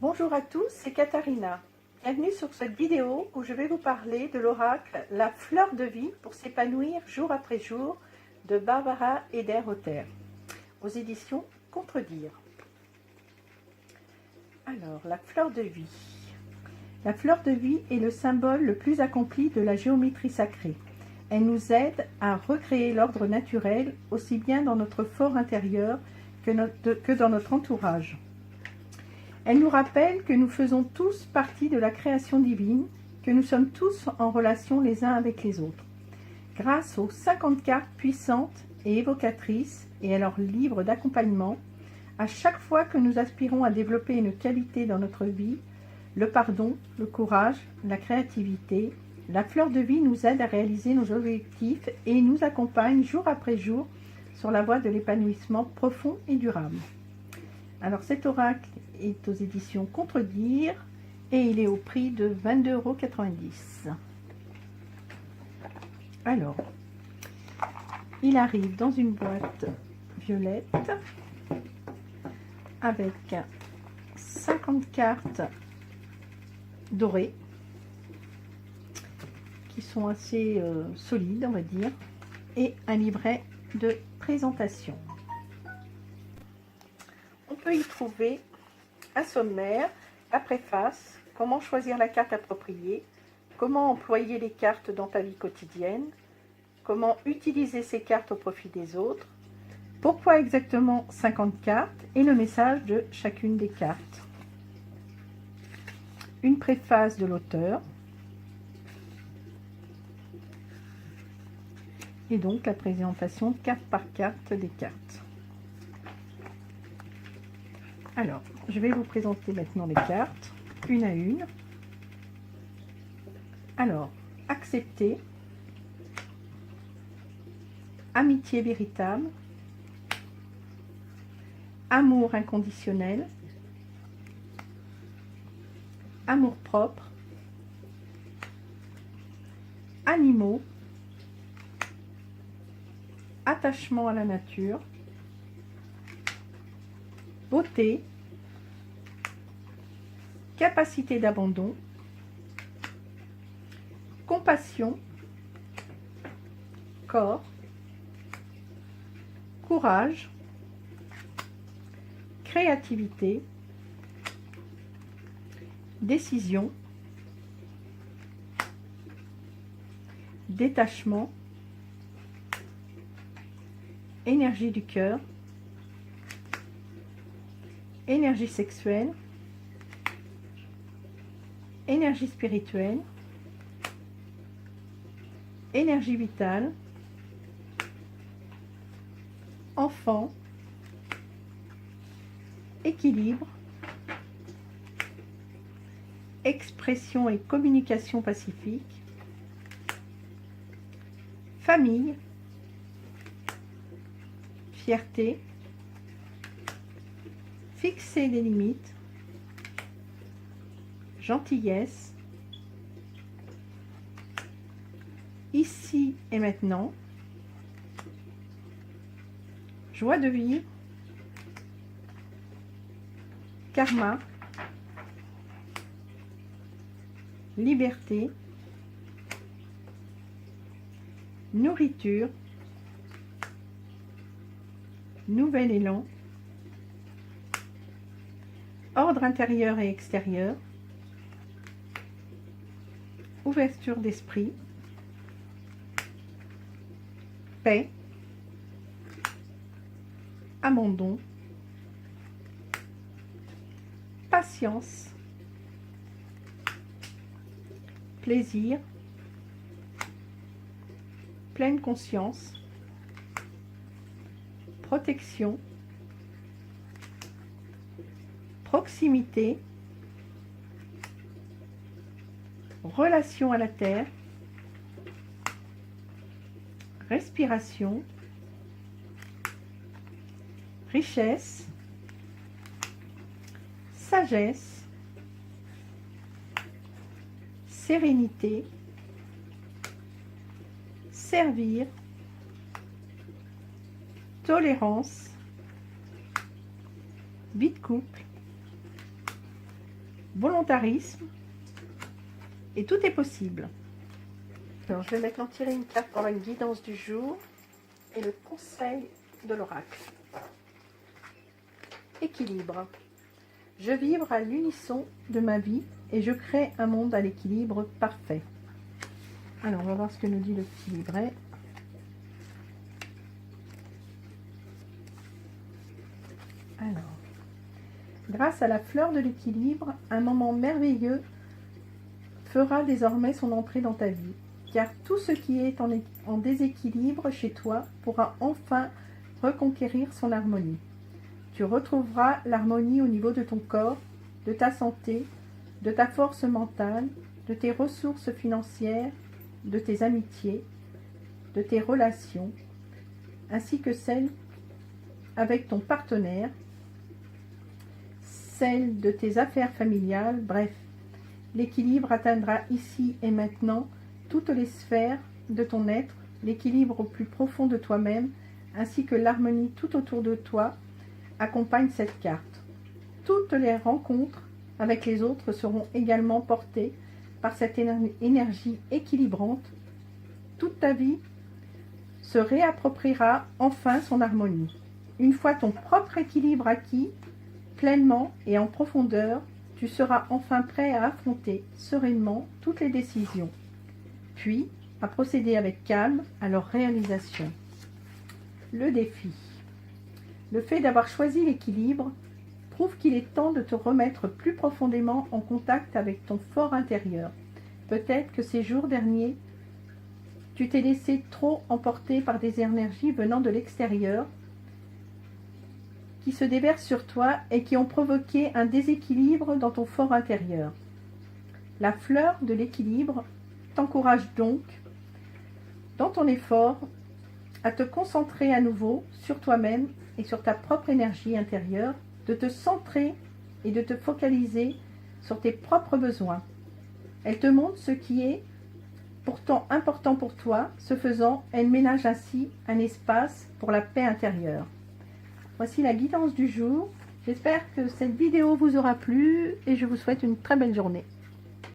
Bonjour à tous, c'est Katharina. Bienvenue sur cette vidéo où je vais vous parler de l'oracle La fleur de vie pour s'épanouir jour après jour de Barbara Eder-Hotter aux éditions Contredire. Alors, la fleur de vie. La fleur de vie est le symbole le plus accompli de la géométrie sacrée. Elle nous aide à recréer l'ordre naturel aussi bien dans notre fort intérieur que dans notre entourage. Elle nous rappelle que nous faisons tous partie de la création divine, que nous sommes tous en relation les uns avec les autres. Grâce aux 50 cartes puissantes et évocatrices et à leur livre d'accompagnement, à chaque fois que nous aspirons à développer une qualité dans notre vie, le pardon, le courage, la créativité, la fleur de vie nous aide à réaliser nos objectifs et nous accompagne jour après jour sur la voie de l'épanouissement profond et durable. Alors cet oracle est aux éditions Contredire et il est au prix de 22,90 €. Alors, il arrive dans une boîte violette avec 50 cartes dorées qui sont assez solides, on va dire, et un livret de présentation. On peut y trouver un sommaire, la préface, comment choisir la carte appropriée, comment employer les cartes dans ta vie quotidienne, comment utiliser ces cartes au profit des autres, pourquoi exactement 50 cartes et le message de chacune des cartes. Une préface de l'auteur et donc la présentation carte par carte des cartes. Alors, je vais vous présenter maintenant les cartes, une à une. Alors, accepter, amitié véritable, amour inconditionnel, amour propre, animaux, attachement à la nature, beauté, capacité d'abandon, compassion, corps, courage, créativité, décision, détachement, énergie du cœur, énergie sexuelle, énergie spirituelle, énergie vitale, enfant, équilibre, expression et communication pacifique, famille, fierté, fixer des limites, gentillesse, ici et maintenant, joie de vivre, karma, liberté, nourriture, nouvel élan, ordre intérieur et extérieur, ouverture d'esprit, paix, abandon, patience, plaisir, pleine conscience, protection, proximité, relation à la terre, respiration, richesse, sagesse, sérénité, servir, tolérance, vie de couple, volontarisme et tout est possible. Alors, je vais maintenant tirer une carte pour la guidance du jour et le conseil de l'oracle. Équilibre. Je vibre à l'unisson de ma vie et je crée un monde à l'équilibre parfait. Alors, on va voir ce que nous dit le petit livret. Alors, grâce à la fleur de l'équilibre, un moment merveilleux fera désormais son entrée dans ta vie, car tout ce qui est en déséquilibre chez toi pourra enfin reconquérir son harmonie. Tu retrouveras l'harmonie au niveau de ton corps, de ta santé, de ta force mentale, de tes ressources financières, de tes amitiés, de tes relations, ainsi que celles avec ton partenaire, celles de tes affaires familiales, bref. L'équilibre atteindra ici et maintenant toutes les sphères de ton être, l'équilibre au plus profond de toi-même, ainsi que l'harmonie tout autour de toi accompagne cette carte. Toutes les rencontres avec les autres seront également portées par cette énergie équilibrante. Toute ta vie se réappropriera enfin son harmonie. Une fois ton propre équilibre acquis, pleinement et en profondeur, tu seras enfin prêt à affronter sereinement toutes les décisions, puis à procéder avec calme à leur réalisation. Le défi. Le fait d'avoir choisi l'équilibre prouve qu'il est temps de te remettre plus profondément en contact avec ton fort intérieur. Peut-être que ces jours derniers, tu t'es laissé trop emporter par des énergies venant de l'extérieur qui se déversent sur toi et qui ont provoqué un déséquilibre dans ton fort intérieur. La fleur de l'équilibre t'encourage donc, dans ton effort, à te concentrer à nouveau sur toi-même et sur ta propre énergie intérieure, de te centrer et de te focaliser sur tes propres besoins. Elle te montre ce qui est pourtant important pour toi. Ce faisant, elle ménage ainsi un espace pour la paix intérieure. Voici la guidance du jour. J'espère que cette vidéo vous aura plu et je vous souhaite une très belle journée.